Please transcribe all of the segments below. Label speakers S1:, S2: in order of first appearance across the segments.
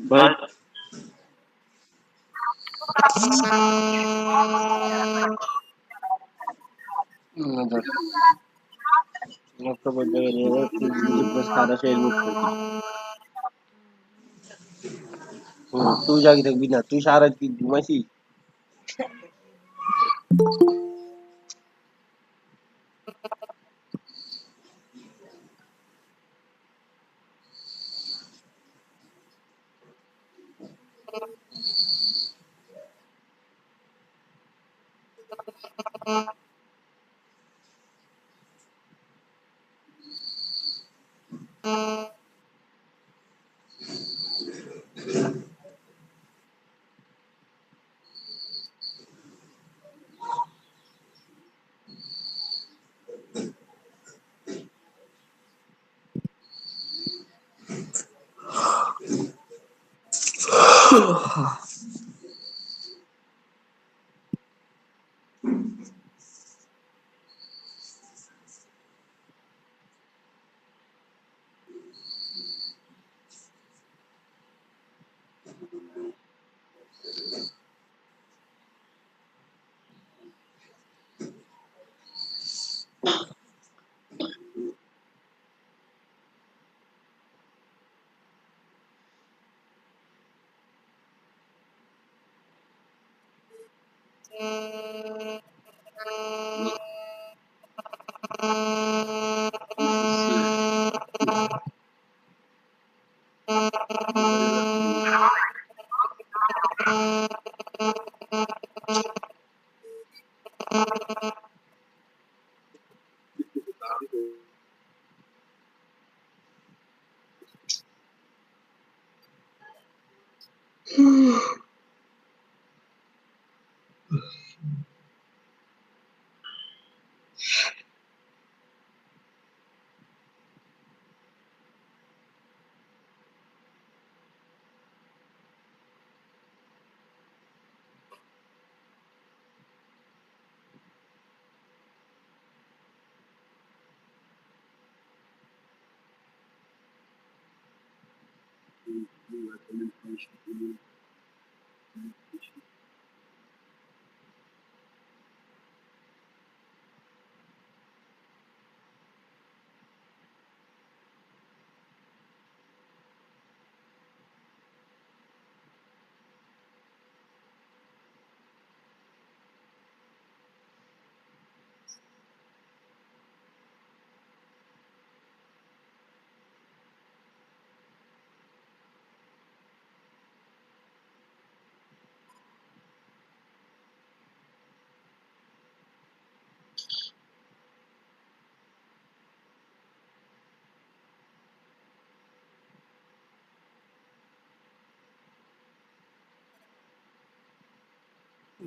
S1: ভাই তুই জাগি থাকবি না, তুই সারা রাত কি ঘুমাইছিস?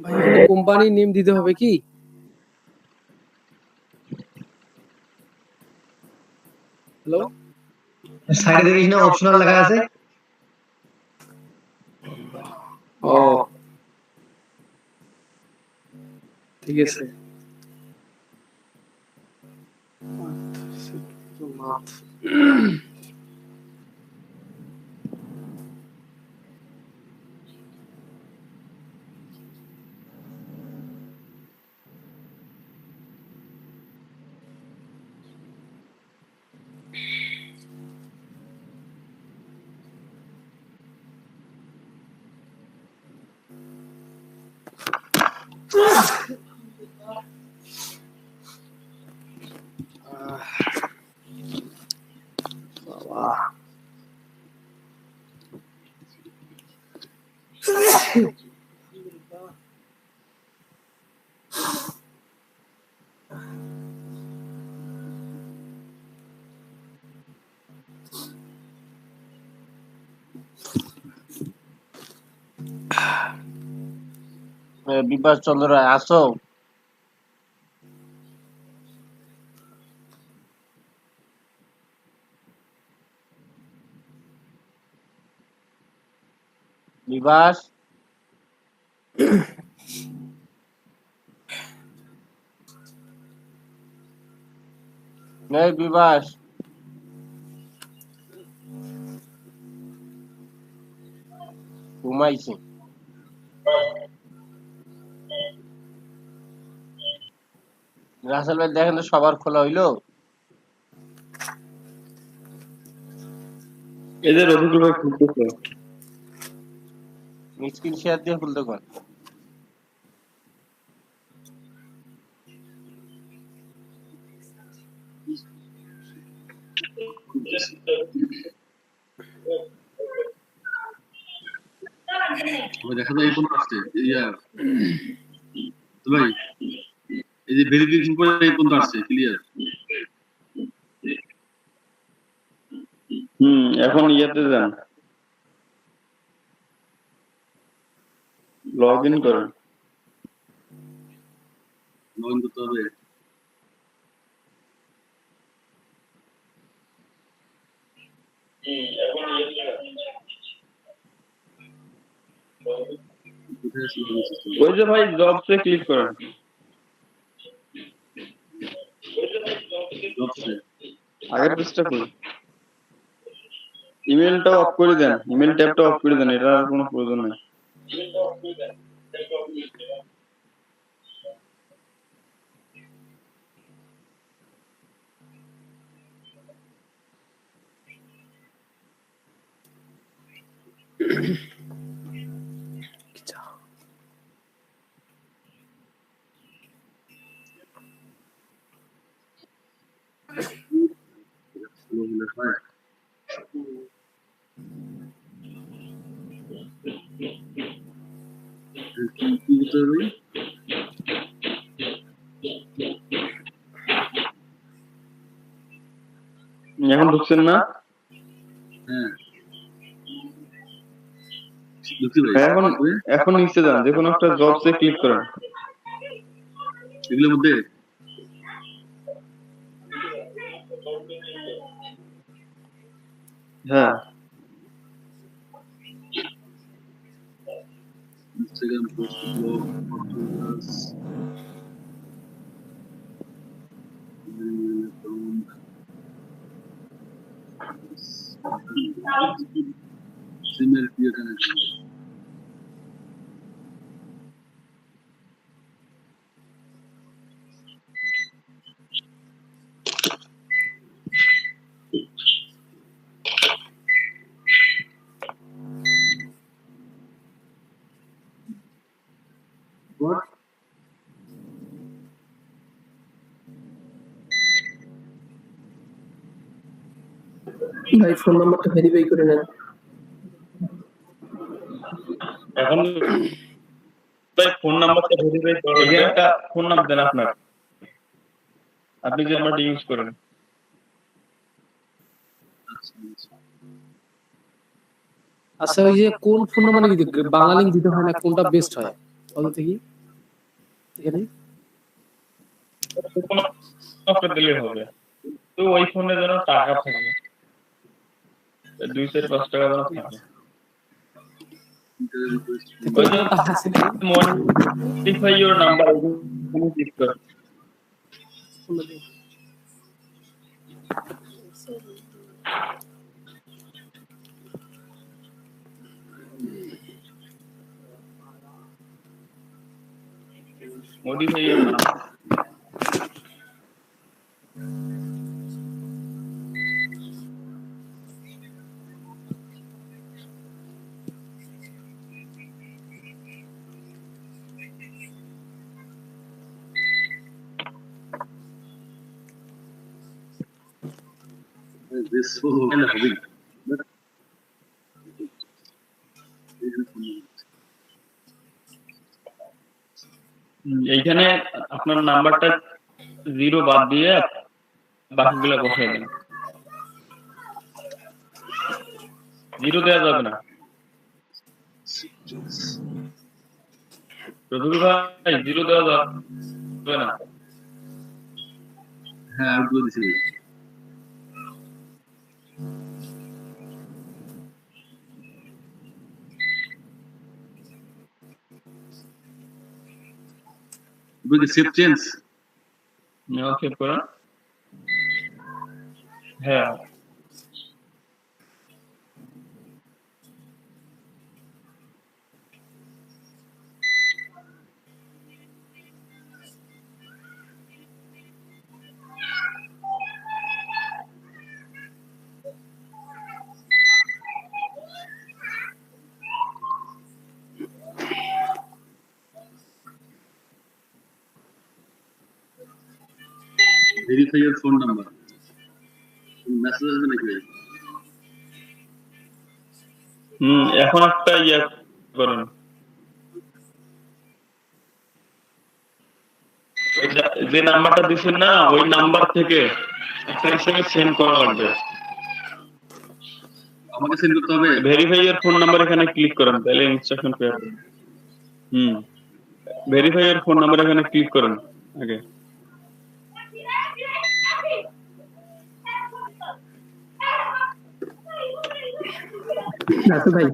S2: ভাই এখানে কোম্পানির নেম দিতে হবে কি? হ্যালো,
S3: সাইডে দেখিস না অপশনাল লেখা আছে?
S2: ও ঠিক আছে। বাবা
S1: বিপাশ চন্দ্র রায় আসো? বিবাস, এই বিবাস, ঘুমাইছে। রাসেল ভাই দেখেন তো সবার খোলা হইলো?
S4: এই যে রবিকুল ভাই খুলতেছে।
S1: স্ক্রিন শেয়ার দিয়ে খুলতে কর।
S4: দেখা যায় এই পর্যন্ত আসছে ভাই, এই যে ভেরিফিকেশন করে এই পর্যন্ত আসছে ক্লিয়ার। এখন ইয়াতে যান, লগ ইন করেন। লগ ইন করতে হবে। ওই যে ভাই জবসে ক্লিক করেন। আগের পেজটা খুলুন, ইমেলটা অফ করে দেন, ইমেল ট্যাবটা অফ করে দেন, এটার আর কোনো প্রয়োজন নেই। এখন ঢুকছেন না? এখন এখন নিচে যান, যে কোনো একটা জবসে ক্লিক করেন। এগুলোর মধ্যে হ্যাঁ, Instagram post blog podcast Gmail via connection. What?
S2: ভাই ফোন নাম্বারটা ভেরিফাই করে নেন।
S4: এখন ভাই ফোন নাম্বারটা ভেরিফাই করুন। এখানে একটা ফোন নাম্বার দেন আপনার, আপনি যে নাম্বারটা ইউজ করেন।
S2: আচ্ছা ওই যে কোন ফোন নাম্বার দিতে বাংলা লিংক দিতে হয় না, কোনটা বেস্ট হয় বলো দেখি এখানে?
S4: কোন একটা দিলে হবে, তো ওই ফোনে যেন টাকা থাকে, 2-5 টাকা যেন থাকে। modify your number, click করুন। modify your number. This kind of hobby. এইখানে আপনার নাম্বারটা 0 বাদ দিয়ে বাকিগুলো বসাই দেন। 0 দেওয়া যাবে না। রবিউল ভাই 0 দেওয়া যাবে না। হ্যাঁ আমি বলে দিছি। With the save change. No, save করা। হ্যাঁ।
S5: Verify your phone number message আসবে নাকি ভাই?
S4: এখন একটা করেন, যে নাম্বারটা দিচ্ছেন না ওই নাম্বার থেকে একটা এসএমএস সেন্ড করা লাগবে।
S5: আমাকে সেন্ড করতে হবে?
S4: ভেরিফাই ইওর ফোন নাম্বার এখানে ক্লিক করেন, তাহলে ইনস্ট্রাকশন পেয়ে যাবেন। ভেরিফাই ইওর ফোন নাম্বার এখানে ক্লিক করেন আগে।
S2: আচ্ছা ভাই,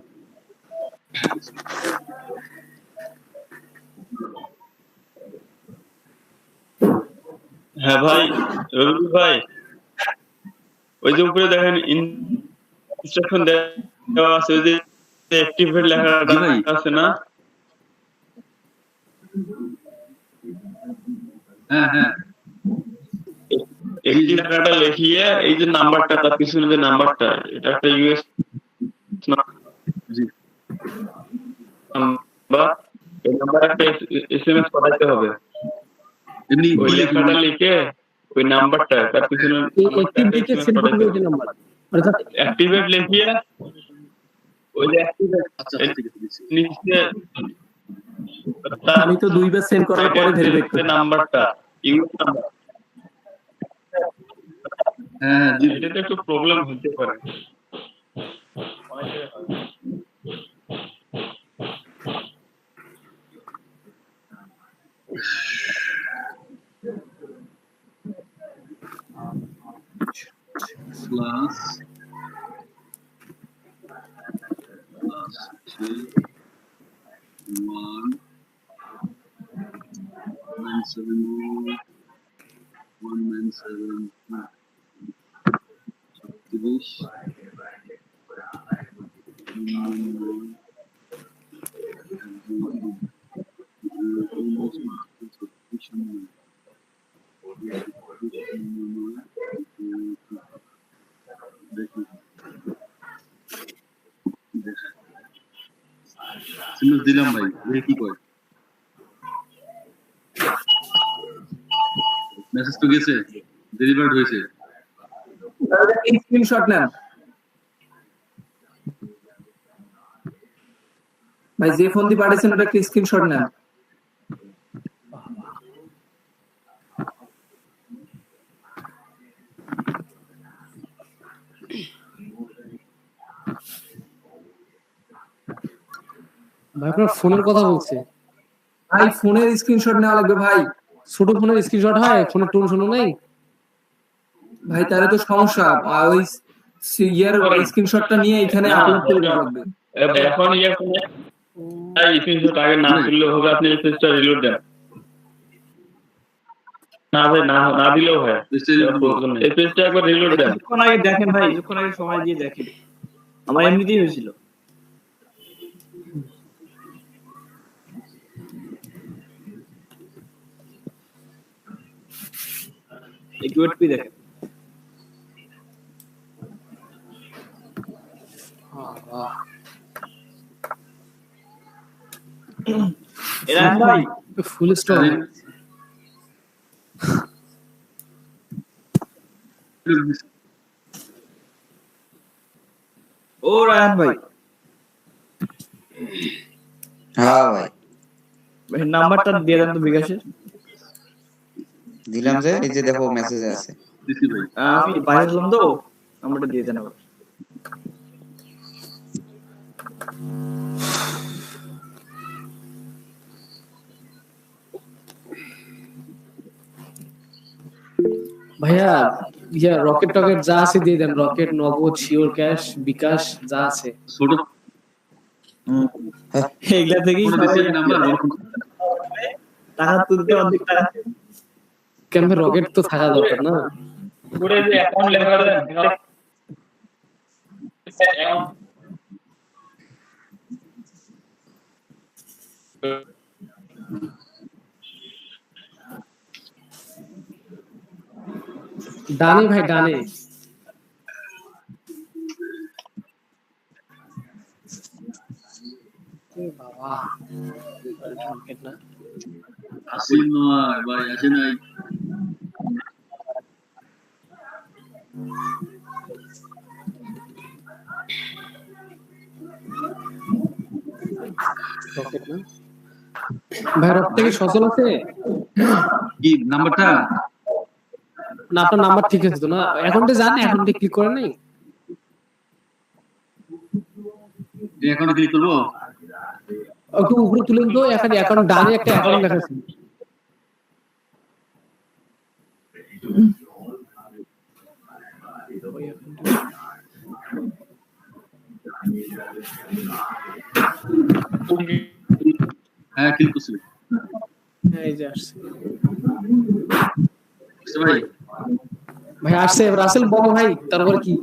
S4: হ্যাঁ ভাই, রবি ভাই, ওই যে উপরে দেখেন ইনস্ট্রাকশন দেওয়া আছে, ওই যে অ্যাক্টিভেট লেখাটা আছে না?
S5: হ্যাঁ হ্যাঁ,
S4: এই লেখাটা লিখিয়ে এই যে নাম্বারটা, তার পিছনে যে নাম্বারটা, এটা একটা ইউএস নাম্বার, এই নাম্বার একটা এসএমএস পাঠাতে হবে।
S5: এমনি
S4: ওই লেখাটা লিখে ওই নাম্বারটা, তার পিছনে
S2: অ্যাক্টিভিটি সেন্ড করতে হবে নাম্বার, অর্থাৎ
S4: অ্যাক্টিভেট লিখিয়ে ওই যে অ্যাক্টিভেট
S5: আচ্ছা ঠিক আছে দিচ্ছি।
S4: নিচে
S2: আমি তো দুইবার সেন্ড করার পরে ভেরিফাই করি
S4: নাম্বারটা ইউএস নাম্বার।
S5: হ্যাঁ জি,
S4: এটাতে একটু প্রবলেম হতে পারে।
S5: প্লাস 1 দিলাম ভাই, দেখি কি কয়। মেসেজ তো গেছে, ডেলিভার্ড হয়েছে।
S2: স্ক্রিনশট নেন ভাই, যে ফোন দিয়ে পাঠিয়েছেন ওটা একটা স্ক্রিনশট নেন। ভাই আপনার ফোনের কথা বলছে ভাই, ফোনের স্ক্রিনশট নেওয়া লাগবে ভাই। ছোট ফোনের স্ক্রিনশট হয়, ফোনের টোন শোনো নাই ভাই, তাহলে তো সমস্যা। ওই ইয়ার স্ক্রিনশটটা নিয়ে এখানে আপলোড করে দেওয়া লাগবে।
S4: এখন স্ক্রিনশট আগে না তুললে হবে, আপনি এই পেজটা রিলোড দেন। না ভাই, না দিলেও হয়, এই পেজটা একবার রিলোড দেন।
S6: কিছুক্ষণ আগে দেখেন ভাই, কিছুক্ষণ আগে সময় দিয়ে দেখেন, আমার এমনিতেই হয়েছিল। একটু ওয়েট করে দেখেন। এরা ভাই
S2: ফুল স্টপ।
S6: ও রায়হান ভাই,
S7: হ্যাঁ ভাই
S6: ভাই নাম্বারটা দিয়ে দেন তো বিকাশের।
S7: দিলাম যে, এই যে দেখো মেসেজে আছে।
S5: দিছি ভাই।
S6: আমি বাইরে ছিলাম তো, নাম্বারটা দিয়ে দেন আবার।
S2: ভাইয়া ইয়া রকেট টকেট যা আছে দিয়ে দেন, রকেট, নগদ, শিওর ক্যাশ, বিকাশ যা আছে।
S5: ছোট
S6: এগুলা থেকেই
S5: ফোন দিছি নাম্বার
S6: টাকা তুলতে অনেক টাকা।
S2: কেন ভাই, রকেট তো থাকা দরকার না?
S4: করে যে অ্যাকাউন্ট লেখা দেন,
S2: ডানে ভাই, ডানে। বাবা
S5: আসেন নয় ভাই, আসে নাই।
S2: রকেট না ভাই, রকেট কি সচল আছে
S5: কি নাম্বারটা?
S2: না? আপনার নাম্বার ঠিক আছে তো না? অ্যাকাউন্টে যান, অ্যাকাউন্টে ক্লিক করেন নাই?
S5: এই অ্যাকাউন্টে ক্লিক করবো?
S2: একটু উপরে তুলেন তো, এখানে অ্যাকাউন্ট ডানে একটা অ্যাকাউন্ট লেখা আছে।
S5: হ্যাঁ ক্লিক করছি।
S2: হ্যাঁ, এই যে আসছে
S5: বুঝতে ভাই?
S2: ভাই, আসছে রাসেল বলো ভাই, তারপরে কি?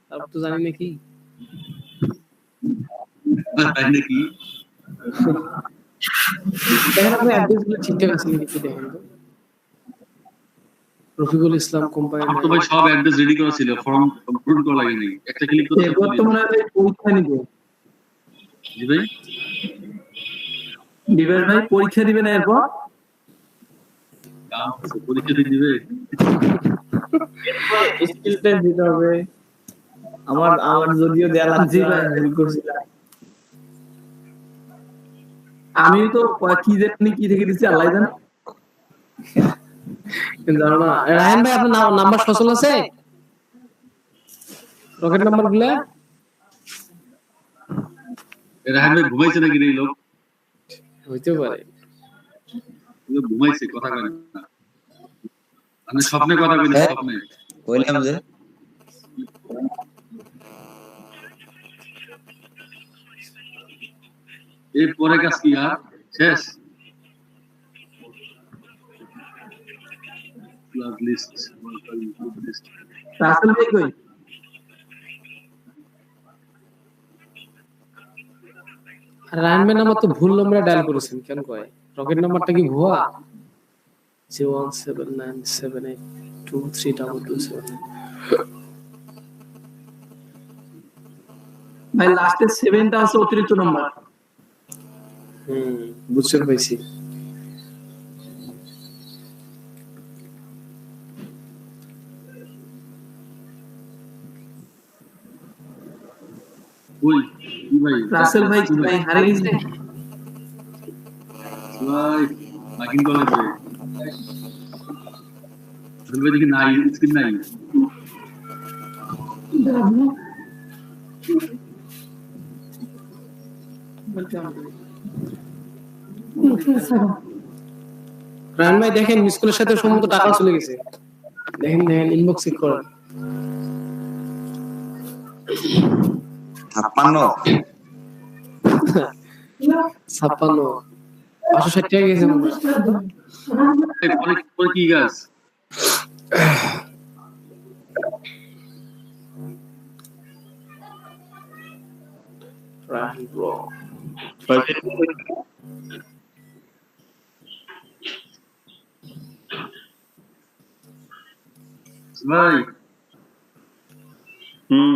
S2: তারপর তো জানি না কি।
S5: তাই নাকি?
S2: দেখেন আপনার অ্যাড্রেস গুলো ঠিকঠাক আছে নাকি একটু দেখেন তো। রফিকুল ইসলাম কোম্পানি।
S5: আমার তো ভাই সব অ্যাড্রেস রেডি করা ছিল, ফর্ম পূরণ করা লাগে নাই, একটা ক্লিক করতে
S2: বর্তমানে পরীক্ষা নিব।
S5: জি ভাই?
S6: দিবেন ভাই, পরীক্ষা দিবেন এরপর?
S5: পরীক্ষা দিয়ে দিবে?
S6: স্কিল টেস্ট দিতে হবে। আমার যদিও দেয়া লাগছে, ভুল করছিলাম। আমি তো কি জানি কি থেকে দিচ্ছি আল্লাহ জানে।
S2: জানো না রায়হান ভাই, আপনার নাম্বার সচল আছে? রকেট নাম্বার গুলা
S5: রাহান ভাই ঘুমাইছে নাকি রে? এই লোক
S2: হইতে পারে।
S5: ঘুমাইছে, কথা কয় না। আমি স্বপ্নে কথা কই না, স্বপ্নে
S7: বললাম যে
S5: এর পরে কাজ কি আর শেষ? লিস্ট
S6: রাসেল ভাই কই?
S2: রায়হান ভাই নাম্বার তো ভুল নম্বরে ডায়াল করেছেন কেন কয়? রকেট নাম্বারটা কি ভুয়া? 01797823237।
S6: ভাই লাস্টের 7টা আছে অতিরিক্ত নাম্বার।
S2: বুঝতে পারছি।
S5: ওই কি ভাই?
S6: রাসেল ভাই কি ভাই হারিয়ে গেছে?
S5: ভাই মাইকিং কলে ভাই ভাই দেখি নাই, স্ক্রিন নাই।
S2: রায়হান ভাই দেখেন, মিসকলের সাথে সম্ভবত টাকা চলে গেছে। দেখেন ইনবক্স চেক করেন।
S7: 56
S2: 560 টাকা গেছে মনে হয়।
S5: পরে কি গাছ?
S2: রায়হান ব্রো
S5: ভাই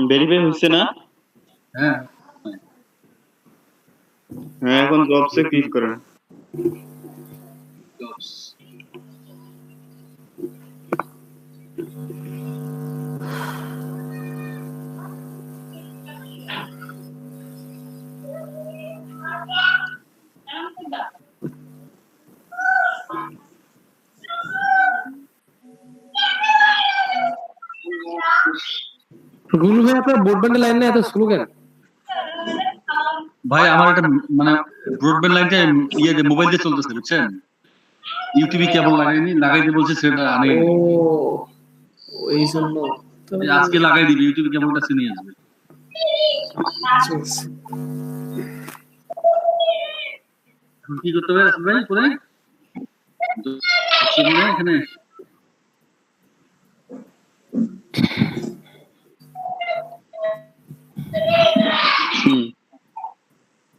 S4: ভেরিফাই হচ্ছে না?
S5: হ্যাঁ
S4: হ্যাঁ, এখন জবসে ক্লিক করেন।
S2: গুল ভাই, আপনার ব্রডব্যান্ড লাইন না এত স্লো কেন?
S5: ভাই আমার একটা মানে ব্রডব্যান্ড লাইনটা ইয়ে যে মোবাইল দিয়ে চলতেছে বুঝছেন, ইউটিউবে কেবল লাগাইনি, লাগাইতে বলছে সেটা আনে।
S2: ও এই জন্য
S5: আজকে লাগাই দিবি, ইউটিউবে কেবলটা নিয়ে আসবে। কি করতে হবে ভাই? পরে এখানে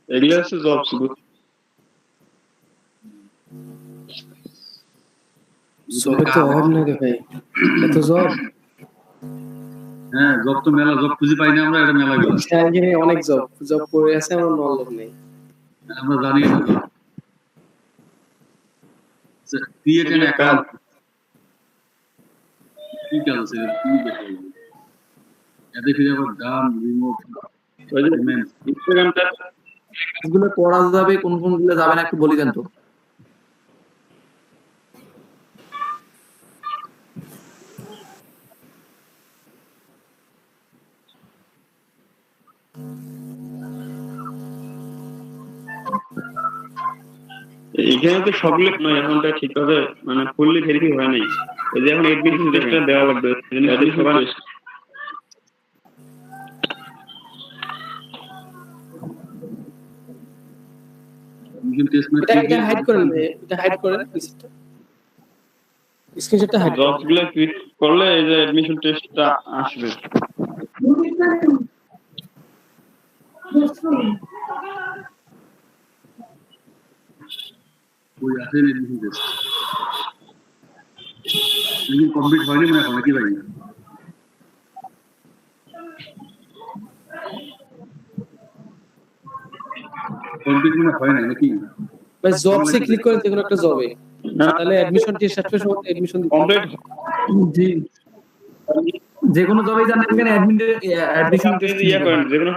S4: এগুলো হচ্ছে জবস।
S2: জবে তো অভাব নেই রে ভাই, এত জব।
S5: হ্যাঁ জব তো মেলা, জব খুঁজে পাই না আমরা, এটা মেলা গেল।
S2: অনেক জব করে আছে, আমার নলেজ নেই।
S5: আমরা জানি না। ক্রিয়েট অ্যান অ্যাকাউন্ট, কি কাজ আছে কি দেখো এতে ফিরে আবার গান রিমোট
S4: ওই যে ইনস্টাগ্রামটা
S2: এগুলো করা যাবে, কোন কোনগুলো যাবে না একটু বলে দেন তো।
S4: এখানে তো সবগুলো নয়, এখনটা ঠিকভাবে মানে ফুললি ভেরিফাই হয় নাই। এই যে এখন এডমিশন টেস্টটা দেওয়া লাগবে, এদের সবার
S5: ইনকাম টেস্ট মানে
S2: এটা হাইড করেন, এটা হাইড করেন, স্ক্রিনশটটা হাইড করেন।
S4: জবসগুলো ক্লিক করলে এই যে এডমিশন টেস্টটা আসবে।
S5: ওই আছে এডমিশন টেস্ট কিন্তু কমপ্লিট হয়নি মানে এখন কি ভাই কমপ্লিট মানে হয় না নাকি
S2: ভাই জবসে ক্লিক করেন যে কোনো একটা জবে, তাহলে অ্যাডমিশন টেস্ট আসবে, সব অ্যাডমিশন
S4: কমপ্লিট
S2: জি যে কোনো জবে যান এখানে অ্যাডমিশন টেস্ট
S4: ইয়ে করেন যেগুলো।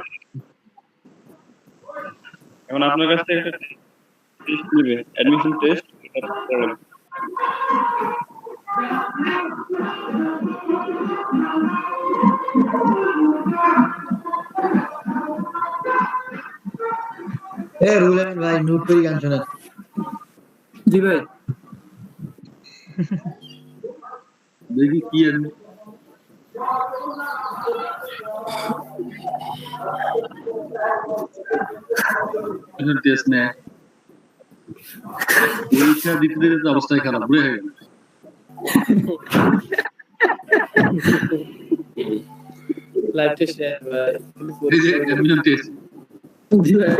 S4: এখন আপনার কাছ থেকে একটা টেস্ট নেবে, অ্যাডমিশন টেস্ট।
S3: রুল আমিন ভাই নোট করে গান শোনান।
S2: জি ভাই
S5: দেখি কি টেস্ট নেয় পরীক্ষা দিতে দিতে তো অবস্থায় খারাপ বুঝে গেল
S2: লাইভ টেস্ট ভাই,
S5: এই যে অ্যাডমিশন টেস্ট
S2: জি ভাই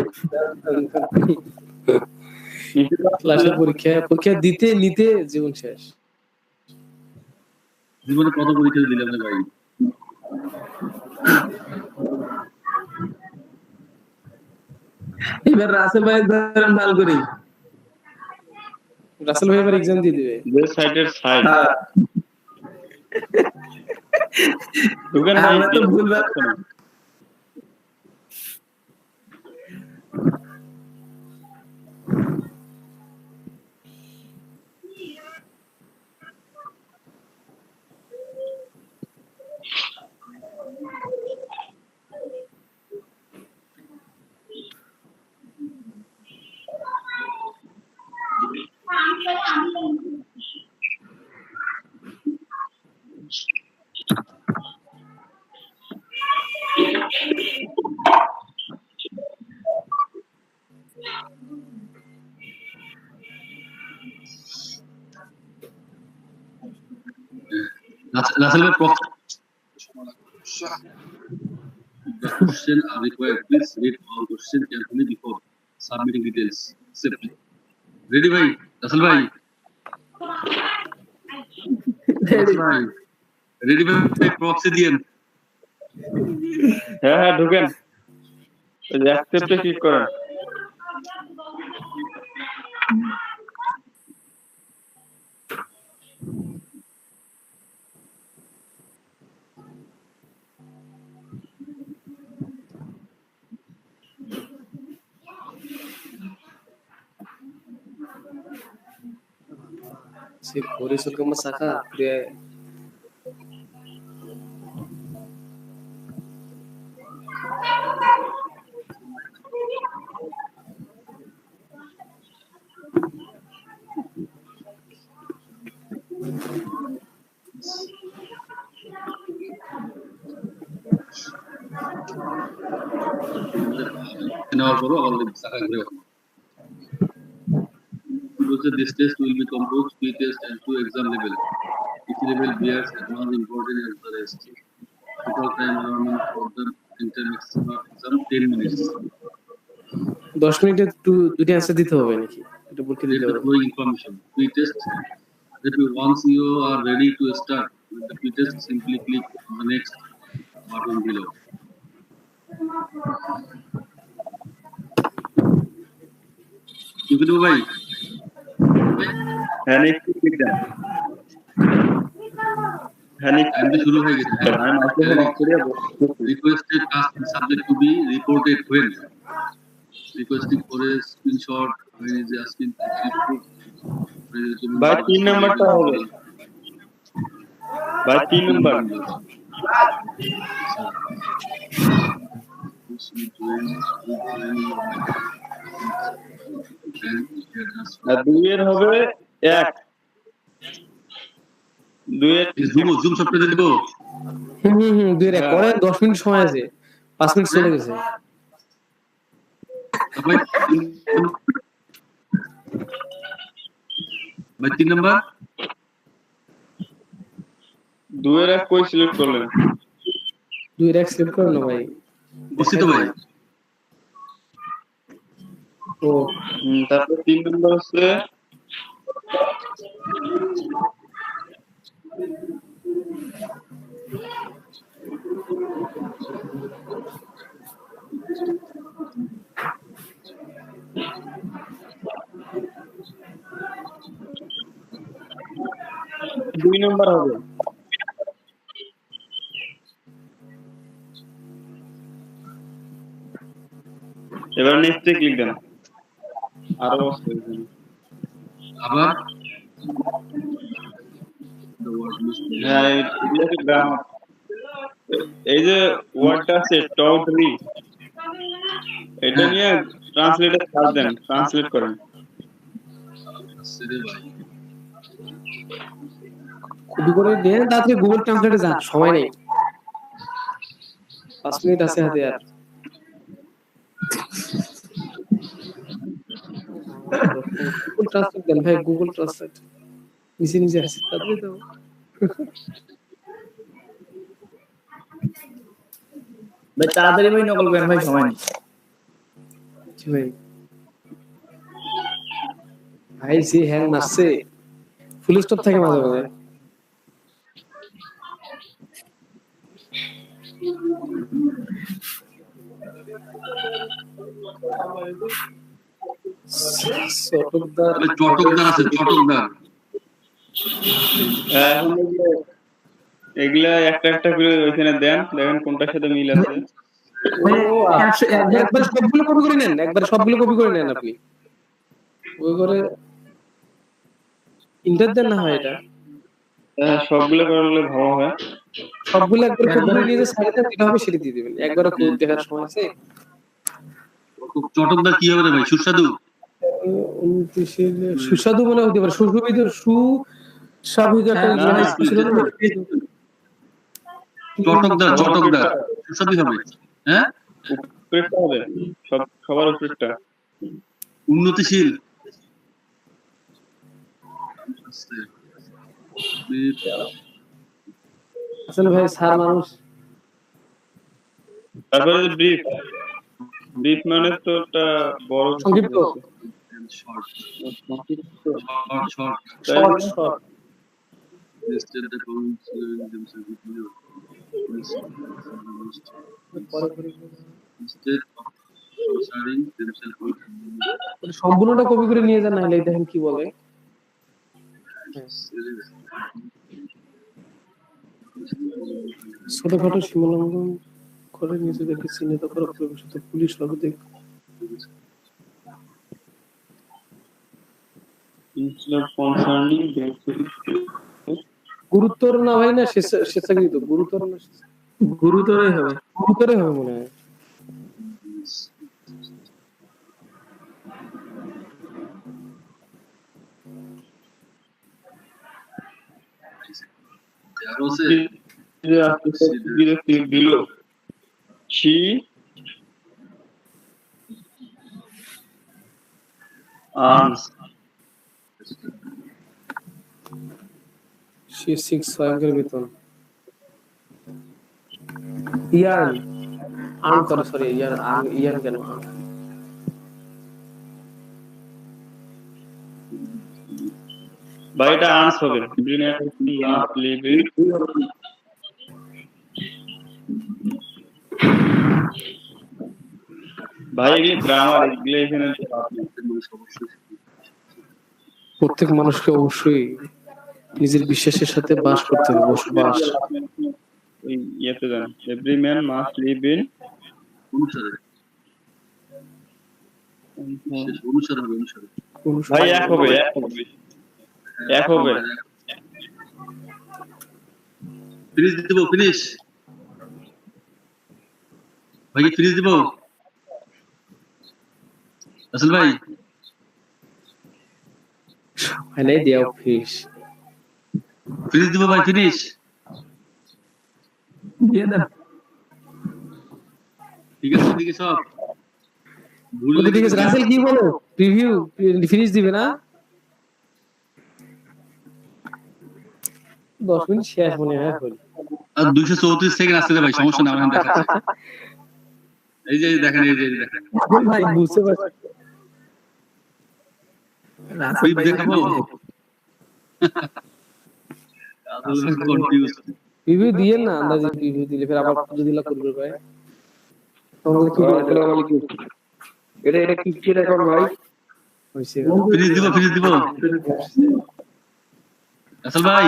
S2: ক্লাসের পরীক্ষা দিতে নিতে জীবন শেষ।
S5: জীবনে কত পরীক্ষা দিলাম না ভাই
S2: এবার রাসেল ভাই ধরেন ভাল করি, রাসেল ভাই এবার এক্সাম দিয়ে দিবে
S4: যে সাইটের সাইট দোকান ভাই
S2: আমরা তো ভুলভাল
S5: Russell may the question are required. Please read all questions carefully before submitting details. Simply. Ready, bhai? Russell bhai. Ready, bhai? Proxy diyen.
S4: হ্যাঁ ঢুকেন, ওই যে অ্যাকসেপ্টে ক্লিক করেন।
S2: Si Boris ka masaka, kaya
S5: Now, bro, all the saka grey. This test will be composed pre-test and two exam level. Each level bears as important as the rest. Total time allowance for the internal exam 10 minutes.
S2: 10 মিনিটে দুটো answer দিতে হবে নাকি? এটা বলতে দিতে হবে।
S5: No information. Pre-test. That once you are ready to start with the pre-test, simply click on the next button below. You can do right.
S4: হ্যাঁ নেক্সট ক্লিক দেন।
S5: টাইম শুরু হয়ে গেছে requested task and subject to be reported when requesting for a screenshot when is asking to report
S4: ভাই 3 নাম্বারটা হবে ভাই 3 number আর 2 এর হবে 1 2 এর
S5: জুম সফটওয়্যার দেবো
S2: 2 এর পরে 10 মিনিট সময় আছে, 5 মিনিট চলে গেছে।
S5: ভাই 3 নাম্বার
S4: 2 এর 1 কই সিলেক্ট করলেন?
S2: 2 এর 1 সিলেক্ট করো না ভাই।
S5: বুঝছি তো ভাই।
S2: ও
S4: তারপর 3 নাম্বার হচ্ছে দুই নাম্বার হবে। এবার নেক্সটে ক্লিক দেন। আরো আছে
S5: আবার
S4: হ্যাঁ এটাকে গ্রামার এই যে ওয়ার্ডটা আছে টডরি এটা নিয়ে ট্রান্সলেটে সার্চ দেন, ট্রান্সলেট করেন।
S2: কপি করে দেন, তাড়াতাড়ি গুগল ট্রান্সলেটে যান, সময় নেই, 5 মিনিট আছে হাতে আর। গুগল ট্রান্সলেট দেন ভাই, গুগল ট্রান্সলেট নিচে নিচে আছে, তাড়াতাড়ি দাও।
S6: ভাই তাড়াতাড়ি ভাই নকল করেন ভাই, সময় নেই।
S2: জি ভাই, ভাই সে হ্যাং মারছে, ফুল স্টপ থাকে মাঝে মাঝে। চটকদার
S5: চটকদার আছে, চটকদার
S4: এখন এগুলা একটা একটা করে ওইখানে দেন, দেখেন কোনটার সাথে মিল আছে।
S2: একবার সবগুলো কপি করে নেন, একবার সবগুলো কপি করে নেন আপনি, ওই করে ইন্টার দেন না হয় এটা।
S4: হ্যাঁ সবগুলো করলে ভালো হয়।
S2: সবগুলো একবার কপি করে নিয়ে যে সাইডে যেটা হবে সেটা দিয়ে দিবেন, একবার কোড দেখার সময় আছে।
S5: চটকদার কি হবে রে ভাই? সুস্বাদু
S2: সুস্বাদু মনে হতে পারে, সুস্বাদু সুস্বাদু একটা জিনিস ছিল না?
S5: চটকদার চটকদার সুস্বাদু হবে। হ্যাঁ
S4: উপরেরটা হবে, সবার উপরেরটা
S5: উন্নতিশীল
S2: আসলে ভাই স্যার মানুষ।
S4: তারপরে ব্রিফ, ব্রিফ মানে তো একটা বড়
S2: সংক্ষিপ্ত,
S5: short
S2: short short.
S5: listed the columns themselves with you. Instead of sharing themselves with
S2: সম্পূর্ণটা কপি করে নিয়ে যান, নাহলে দেখেন কি বলে। ছোটখাটো সীমালঙ্ঘন করে নিজেদেরকে চিহ্নিত করা প্রবেশিত পুলিশ সর্বাধিক গুরুতর না ভাই, না স্বেচ্ছাকৃত, গুরুতর না
S6: গুরুতরই হবে,
S2: গুরুতরই হবে মনে হয়।
S4: below she earns
S2: she seeks স্বয়ংক্রিয় বেতন, ইয়ার্ন আর্ন করে, সরি ইয়ার্ন কেন
S4: বা এটা আর্নস হবে ভাই এগুলি গ্রামার, এগুলি এখানে
S2: প্রত্যেক মানুষকে অবশ্যই নিজের বিশ্বাসের সাথে বাস করতে হবে, বসবাস।
S4: ওই ইয়েতে যান, every man must live in
S5: অনুসারে অনুসারে হবে, অনুসারে।
S4: ভাই এক হবে, এক হবে।
S5: ফিনিশ দিব, ফিনিশ ভাই, কি ফিনিশ দিব রাসেল ভাই?
S2: মানে দেও ফিশ
S5: ফিনিশ দিব ভাই, ফিনিশ
S2: দিয়ে দেন।
S5: ঠিক আছে, ঠিক আছে, সব ভুল
S2: ওকে, ঠিক আছে। রাসেল কি বলো, প্রিভিউ ফিনিশ দিবে না? 10 মিনিট শেষ মনে হয় হল।
S5: আর 234 সেকেন্ড আসছে রে ভাই, সমস্যা না, আমার দেখাচ্ছে। এই যে দেখেন, এই যে দেখেন,
S2: ভাই বুঝতে পারছি।
S5: কুইক দেখাবো। আসলে কনফিউজ।
S2: প্রিভিউ দিয়ে না, আন্দাজে প্রিভিউ দিলে ফের আবার যদি লা করবে ভাই। তোমরা কি আসসালামু আলাইকুম। এটা কি কি রেকর্ড ভাই? হইছে।
S5: ফিনিশ দিব, ফিনিশ দিব রাসেল ভাই।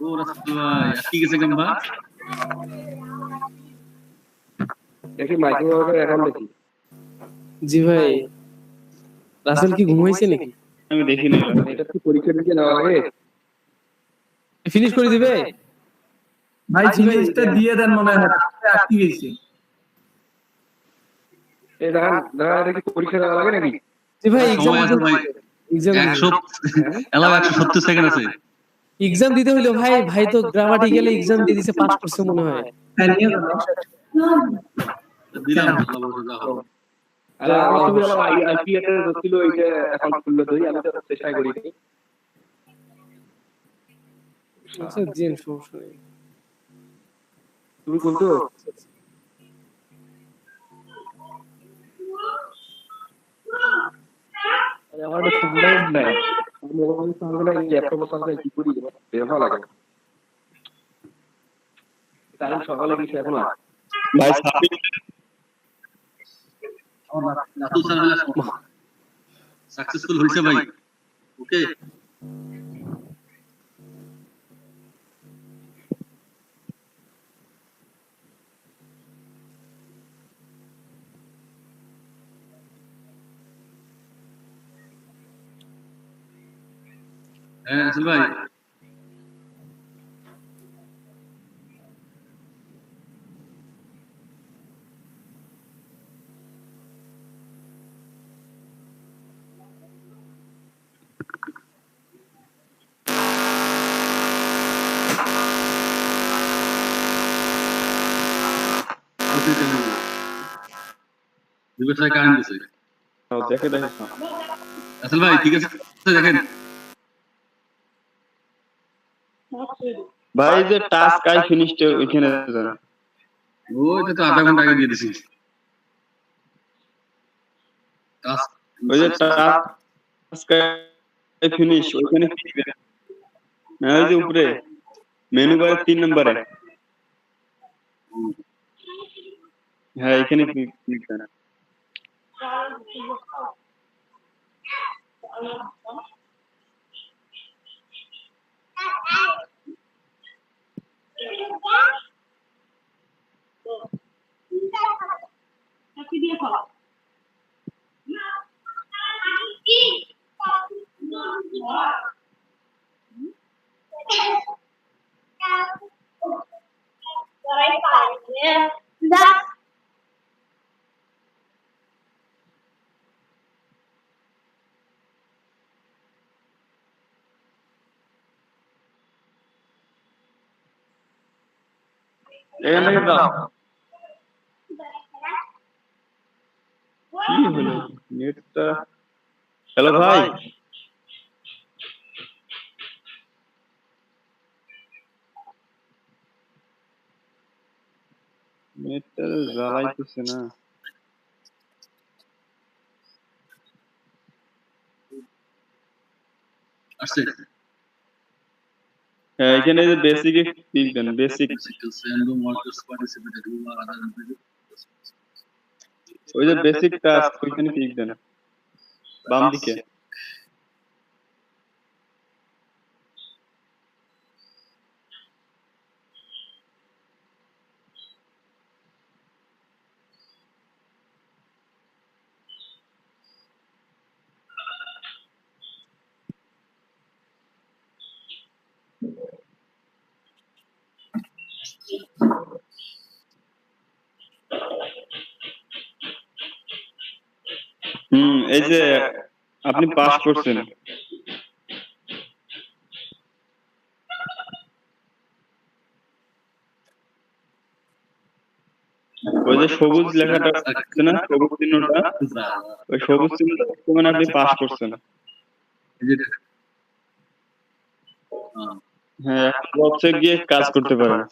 S5: ও রাসেল ভাই, ঠিক আছে গাম্বা।
S2: দেখি মাইক্রোওয়েভের এখন দেখি। জি ভাই, রাসেল কি ঘুমাইছে নাকি?
S4: আমি দেখি না।
S2: এটা কি পরীক্ষা দিতে নেওয়া লাগে? ফিনিশ করে দিবে
S8: ভাই, ফিনিশটা দিয়ে দেন, মনে হয় আটকে গেছে।
S2: এই এটা কি পরীক্ষা দেওয়া লাগে নাকি? জি ভাই,
S5: সময় আছে ভাই,
S2: এক্সাম
S5: 170 সেকেন্ড আছে।
S2: এক্সাম দিতে হইলো ভাই। ভাই তো গ্রামাটিক্যালি এক্সাম দিয়ে দিছে, পাস করছে মনে হয়।
S8: হ্যাঁ, নিয়ে দেন।
S5: দিলাম, আল্লাহ বলে দাও।
S2: আরে আমার তুমি আমার আইপি এর ছিল, এইটা অ্যাকাউন্ট খুললো দই, আমি তো চেষ্টা করি নি। আচ্ছা জিন, সমস্যা নেই। তুমি বলতো আমার তো সুবিধাই নাই। আমি মোবাইল চালালে এই ল্যাপটপ চালালে কি করি বের হওয়া লাগে। তাই সকালে কিছু এখন না
S4: ভাই সাবমিট
S5: রাতুল স্যার সাকসেসফুল হইছে ভাই। ওকে, হ্যাঁ রাসেল ভাই। দুইবার কারেন্ট গেছে
S4: দেখে দেখে।
S5: রাসেল ভাই, ঠিক আছে দেখেন
S4: ভাই যে টাস্ক আই ফিনিশড ওইখানে যান।
S5: ওইটা তো আধা ঘন্টা আগে দিয়ে দিছি। টাস্ক
S4: ওই যে টাস্ক আই ফিনিশ ওইখানে কি দিবেন? ওই যে উপরে মেনু বারে 3 নম্বরে। হ্যাঁ এখানে ক্লিক করেন। এখানে থেকে দাও। কি হলো নেটটা? হ্যালো ভাই, নেটটা জ্বালাইতেছে না।
S5: আসছে।
S4: হ্যাঁ এখানে যে বেসিকে ক্লিক দেন। Basic
S5: random workers participated who are other than
S4: ওই যে বেসিক টাস্ক ওইখানে ক্লিক দেন বাম দিকে। এই যে আপনি পাস করছেন, ওই যে সবুজ লেখাটা আছে না, সবুজ চিহ্নটা, ওই সবুজ চিহ্নটা মানে আপনি পাস করছেন। হ্যাঁ, বক্সে গিয়ে কাজ করতে পারেন।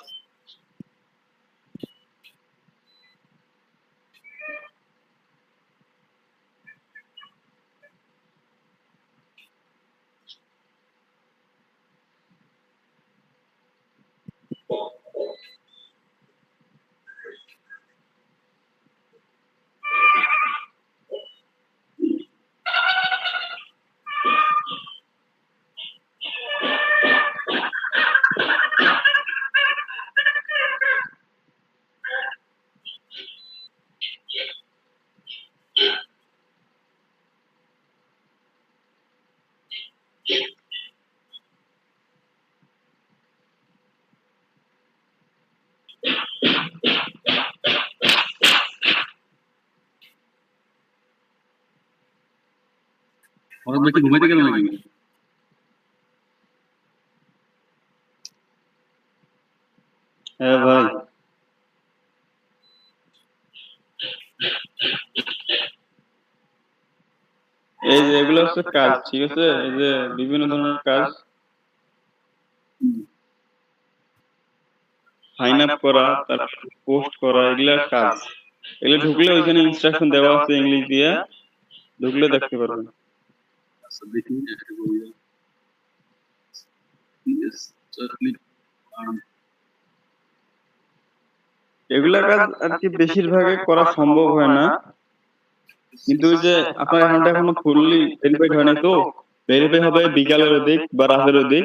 S5: और भाई घूमते गए नाকি?
S4: হ্যাঁ ভাই, এই যে এগুলো হচ্ছে কাজ, ঠিক আছে? এই যে বিভিন্ন ধরনের কাজ, সাইন আপ করা, তারপর পোস্ট করা, এগুলা কাজ। এগুলো ঢুকলে ওইখানে ইনস্ট্রাকশন দেওয়া আছে ইংলিশ দিয়ে, ঢুকলে দেখতে পারবেন।
S5: सब देखिए ऐसे बोलिए यस certainly
S4: এগুলা কাজ আর কি বেশিরভাগে করা সম্ভব হয় না, কিন্তু ওই যে আপনার অ্যাকাউন্টটা এখনো ফুললি ভেরিফাইড হয় নাই, তো ভেরিফাই হবে বিকালের দিক বা রাতের দিক।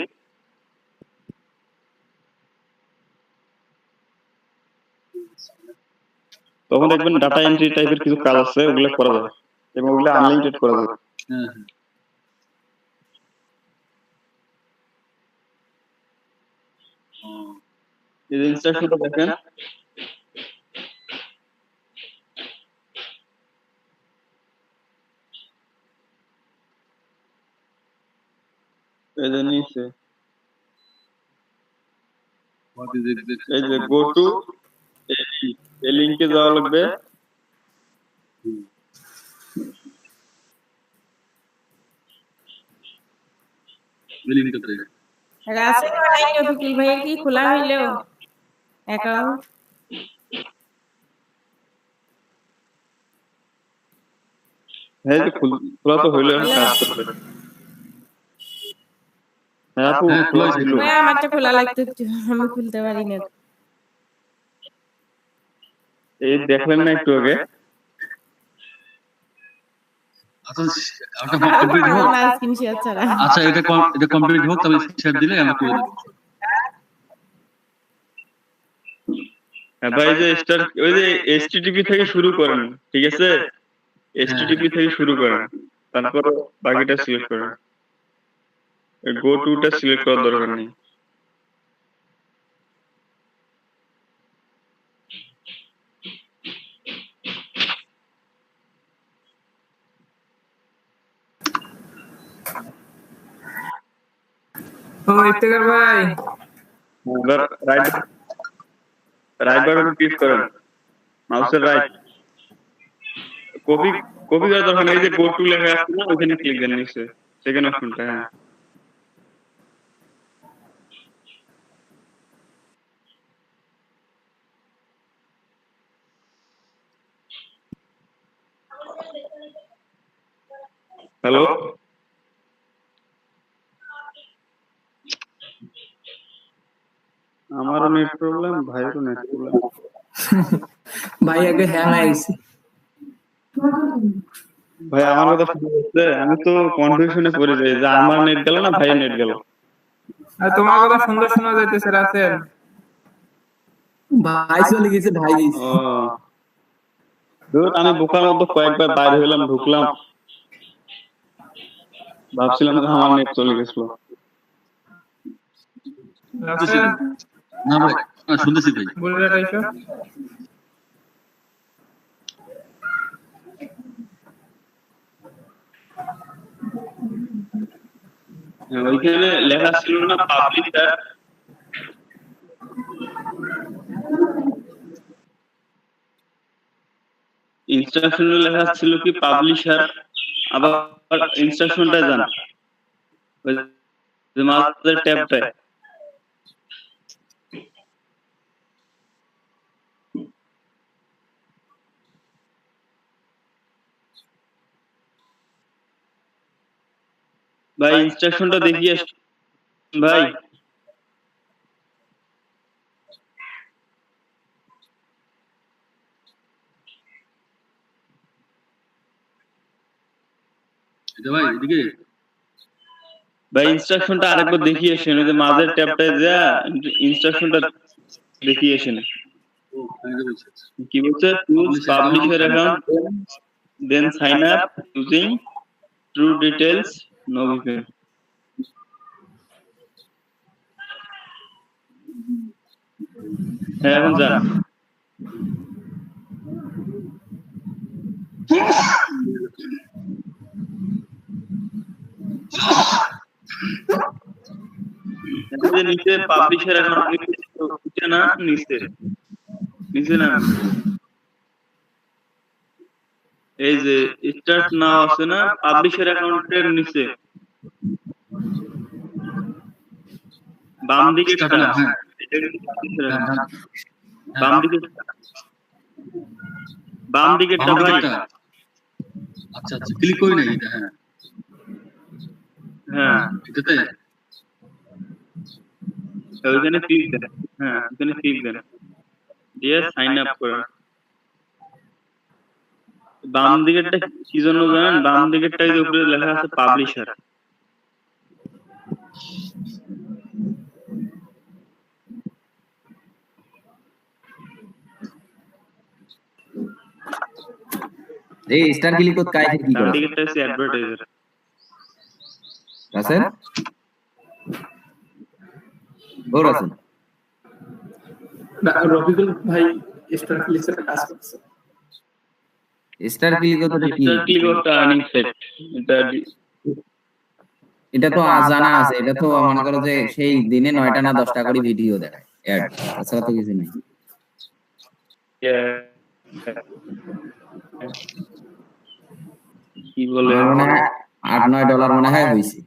S4: তখন দেখবেন ডাটা এন্ট্রি টাইপের কিছু কাজ আছে, ওগুলো করা যায় এবং ওগুলো আনলিমিটেড করা যায়। এই যে ইনস্ট্রাকশনটা দেখেন, এই যে নিচে
S5: what is it
S4: এই যে গো টু, এই লিংকে যাওয়া লাগবে।
S5: willing to play
S9: রাসেল ভাই রফিকুল ভাই কি খোলা হইলো অ্যাকাউন্ট?
S4: হ্যাঁ, যে খোলা তো হইলো, এখন কাজ করবে। হ্যাঁ আপু, খোলা হইলো।
S9: ভাই আমারটা খোলা লাগতো একটু, আমি খুলতে পারি না।
S4: এই দেখলেন না একটু আগে?
S5: আচ্ছা ওটা কমপ্লিট হোক,
S9: না স্ক্রিনশট ছাড়া।
S5: আচ্ছা এটা কমপ্লিট হোক, তবে শেয়ার দিলে আমরা করে দেব।
S4: হ্যাঁ ভাই, যে স্টার ওই যে এইচটিটিপি থেকে শুরু করেন, ঠিক আছে? এইচটিটিপি থেকে শুরু করেন, তারপর বাকিটা সিলেক্ট করেন। গো টুটা সিলেক্ট করার দরকার নেই।
S8: ও ইফতেখার ভাই,
S4: এবার রাইট বাটন ক্লিক করেন, মাউসের রাইট। কপি করার দরকার নেই, এই যে গো টু লেখা আছে না, ওখানে ক্লিক দেন নিচে, সেকেন্ড অপশনটা। হ্যাঁ, হ্যালো, আমারও নেট প্রবলেম, ভাইয়েরও নেট প্রবলেম।
S8: ভাই আগে হ্যাং আইছি।
S4: ভাই আমার কথা শুনতে পাচ্ছে? আমি তো কনফিউশনে পড়ে যাই যে আমার নেট গেল না ভাইয়ের নেট গেল।
S8: আর তোমার কথা সুন্দর শোনা যাইতেছে রাসেল।
S2: ভাই চলে গেছে, ভাই গেছে।
S4: ও ধুর, আমি বোকার মতো কয়েকবার বাইরে হইলাম, ঢুকলাম, ভাবছিলাম যে আমার নেট চলে গেছিল।
S8: রাসেল
S5: না ভাই শুনতেছি ভাই।
S8: বলে রাখাইছো
S4: ওইখানে লেখা ছিল না পাবলিশার, ইনস্ট্রাকশনে লেখা ছিল কি পাবলিশার, আবার ইনস্ট্রাকশনটা জানা ওই যে মাঝের ট্যাবটায় ভাই ইনস্ট্রাকশনটা দেখিয়ে ভাই।
S5: এটা ভাই এদিকে
S4: ভাই ইনস্ট্রাকশনটা আরেকবার দেখিয়ে আসেন, ওই যে মাঝের ট্যাবটায় যা ইনস্ট্রাকশনটা দেখিয়ে আসেন।
S5: ও এদিকে বলছে
S4: কি বলছে? Choose publisher account then sign up using true details no VPN. হ্যাঁ এখন যান। নিচে পাবলিশার অ্যাকাউন্ট নিচে না নিচে না এই যে স্টার্ট নাও আছে না পাবলিশার অ্যাকাউন্টের নিচে বাম দিকে এটা কিন্তু পাবলিশার অ্যাকাউন্ট বাম দিকে ভাই।
S5: আচ্ছা ক্লিক করি না এটা।
S4: হ্যাঁ
S5: এটাতে
S4: ওইখানে ক্লিক দেন। হ্যাঁ ওইখানে ক্লিক দেন দিয়ে সাইন আপ করেন। বাম দিকেরটা কি জন্য জানেন? বাম দিকেরটাই যে উপরে লেখা আছে পাবলিশার।
S10: এই স্টার ক্লিক করতে কাই কি
S4: ডান
S10: করে
S4: দিকেরটা হচ্ছে অ্যাডভার্টাইজার।
S10: রাসেল ও রাসেল
S8: রফিকুল ভাই স্টার ক্লিকের কাজ করছে।
S10: স্টার ক্লিক করতে কি?
S4: স্টার ক্লিক করতে আর্নিং সেট
S10: এটা তো জানা আছে, এটা তো মনে করো যে সেই দিনে 9টা না 10টা করে ভিডিও দেখায় অ্যাড, তাছাড়া তো কিছু নেই।
S4: কি বলে
S10: মনে হয় $8-9 মনে হয় হইছে।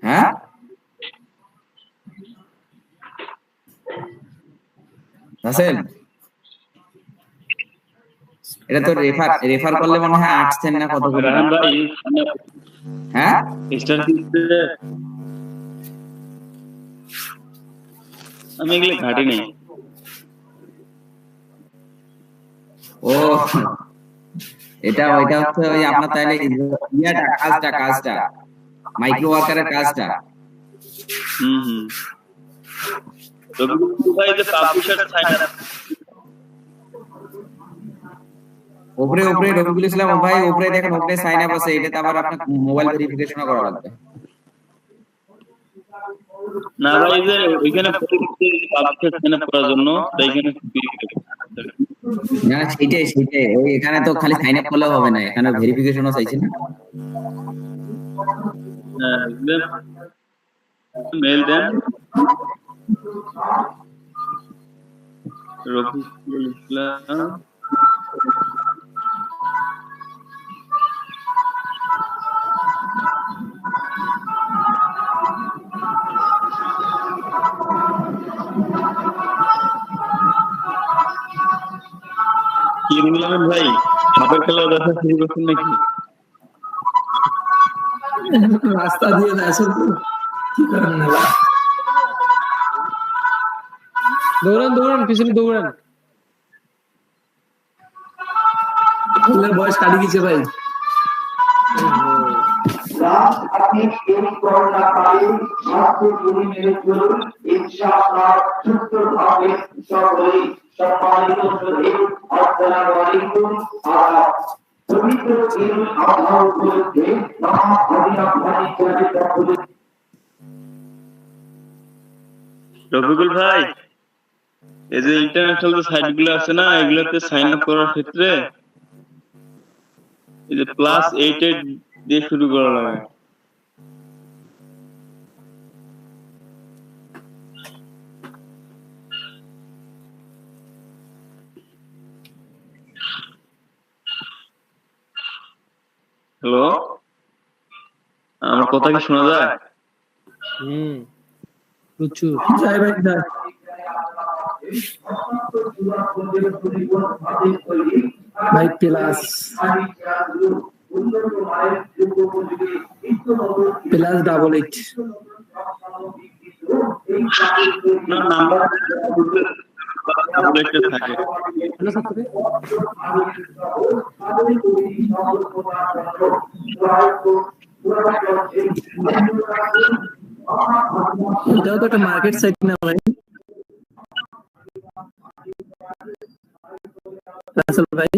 S10: হ্যাঁ রাসেল এটা তো রেফার করলে মনে হয় 8 সেন্ট না কত করে। হ্যাঁ
S4: স্টার ক্লিকে আমি এগুলো ঘাটি নেই।
S10: ও এটা ওইটা হচ্ছে ওই আপনার তাইলে ইয়াটা কাজটা মাইক্রো ওয়ার্কারের কাজটা।
S4: রবিকুল ভাই যে পাবলিশার সাইন আপ
S10: উপরে রবিকুল ইসলাম ভাই উপরে দেখেন, উপরে সাইন আপ আছে, এটা আবার আপনার মোবাইল ভেরিফিকেশন করা লাগবে।
S4: না ভাই যে ওইখানে পাবলিশার সাইন আপ করার জন্য এইখানে
S10: না সেটাই ওই এখানে তো খালি সাইন আপ করলে হবে না, এখানে ভেরিফিকেশনও চাইছে না।
S4: হ্যাঁ মেল দেন রবিকুল ইসলাম কি নিলাম ভাই হাতের খেলা দেখা শুরু করছেন নাকি?
S8: রাস্তা দিয়ে যাইছো তো কি করেন না?
S2: দৌড়ান পিছনে দৌড়ান।
S8: ফুলের বয়স কাটি গেছে ভাই।
S11: আপনি দেরি করোনা কালে স্বাস্থ্য জমি মেরে চলুন, ইনশাআল্লাহ সুস্থভাবে সকলেই সম্মানিত শহীদ। আসসালামু আলাইকুম। পবিত্র ঈদুল আযহা উপলক্ষে মহা আদিনা ভানি করে সকলে
S4: রফিকুল ভাই, এই যে ইন্টারন্যাশনাল যে সাইট গুলো আছে না, এগুলোতে সাইন আপ করার ক্ষেত্রে এই যে +88 দিয়ে শুরু করা লাগে। হ্যালো, আমার কথা কি শোনা যায়?
S2: প্রচুর
S8: যাই ভাই যাই।
S2: ভাই প্লাস +88
S4: না, নাম্বার আপডেটেড থাকে।
S2: এটাও তো একটা মার্কেট সাইট না ভাই? রাসেল ভাই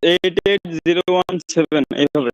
S4: +88,017 এইভাবে।